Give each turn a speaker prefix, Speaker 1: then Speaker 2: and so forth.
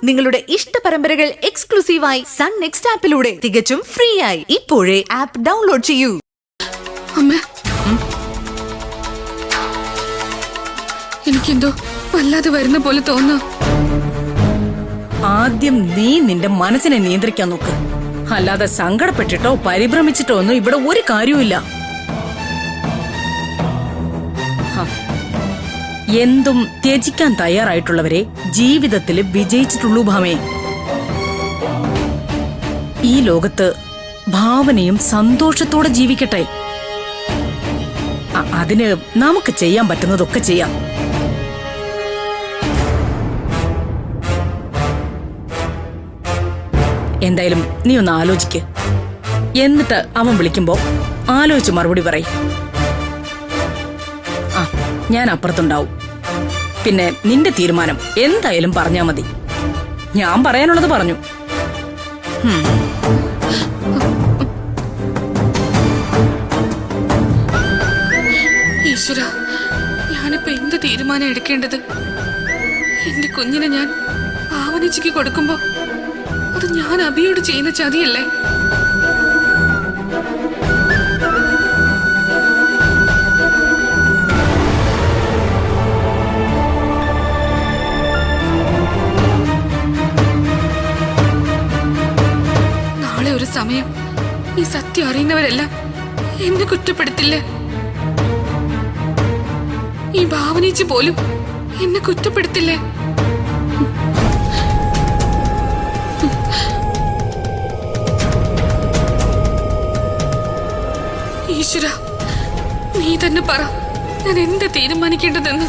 Speaker 1: നിങ്ങളുടെ ഇഷ്ട പരമ്പരകൾ എക്സ്ക്ലൂസീവായി സൺ നെക്സ്റ്റ് ആപ്പിലൂടെ തികച്ചും ഫ്രീ ആയി ഇപ്പോഴേ ആപ്പ് ഡൗൺലോഡ് ചെയ്യൂ.
Speaker 2: എനിക്കെന്തോ വല്ലാതെ വരുന്ന പോലെ തോന്നുന്നു.
Speaker 3: ആദ്യം നീ നിന്റെ മനസ്സിനെ നിയന്ത്രിക്കാൻ നോക്ക്. അല്ലാതെ സങ്കടപ്പെട്ടിട്ടോ പരിഭ്രമിച്ചിട്ടോ ഒന്നും ഇവിടെ ഒരു കാര്യവുമില്ല. എന്തും ത്യജിക്കാൻ തയ്യാറായിട്ടുള്ളവരെ ജീവിതത്തിൽ വിജയിച്ചിട്ടുള്ളൂ ഭാമേ. ഈ ലോകത്ത് ഭാവനയും സന്തോഷത്തോടെ ജീവിക്കട്ടെ. അതിന് നമുക്ക് ചെയ്യാൻ പറ്റുന്നതൊക്കെ ചെയ്യാം. എന്തായാലും നീ ഒന്ന് ആലോചിക്ക്. എന്നിട്ട് അവൻ വിളിക്കുമ്പോ ആലോചിച്ച് മറുപടി പറയും. ഞാൻ അപ്പുറത്തുണ്ടാവും. പിന്നെ നിന്റെ തീരുമാനം എന്തായാലും പറഞ്ഞാ മതി. ഞാൻ പറയാനുള്ളത് പറഞ്ഞു.
Speaker 2: ഈശ്വര, ഞാനിപ്പോ എന്ത് തീരുമാനം എടുക്കേണ്ടത്? എന്റെ കുഞ്ഞിനെ ഞാൻ ഭാവനച്ചിക്ക് കൊടുക്കുമ്പോ അത് ഞാൻ അഭിയോട് ചെയ്യുന്ന ചതിയല്ലേ? നാളെ ഒരു സമയം ഈ സത്യം അറിയുന്നവരെല്ലാം എന്നെ കുറ്റപ്പെടുത്തില്ലേ? ഈ ഭാവനേച്ചി പോലും എന്നെ കുറ്റപ്പെടുത്തില്ലേ? ഈശ്വര, നീ തന്നെ പറ, ഞാൻ എന്താ തീരുമാനിക്കേണ്ടതെന്ന്.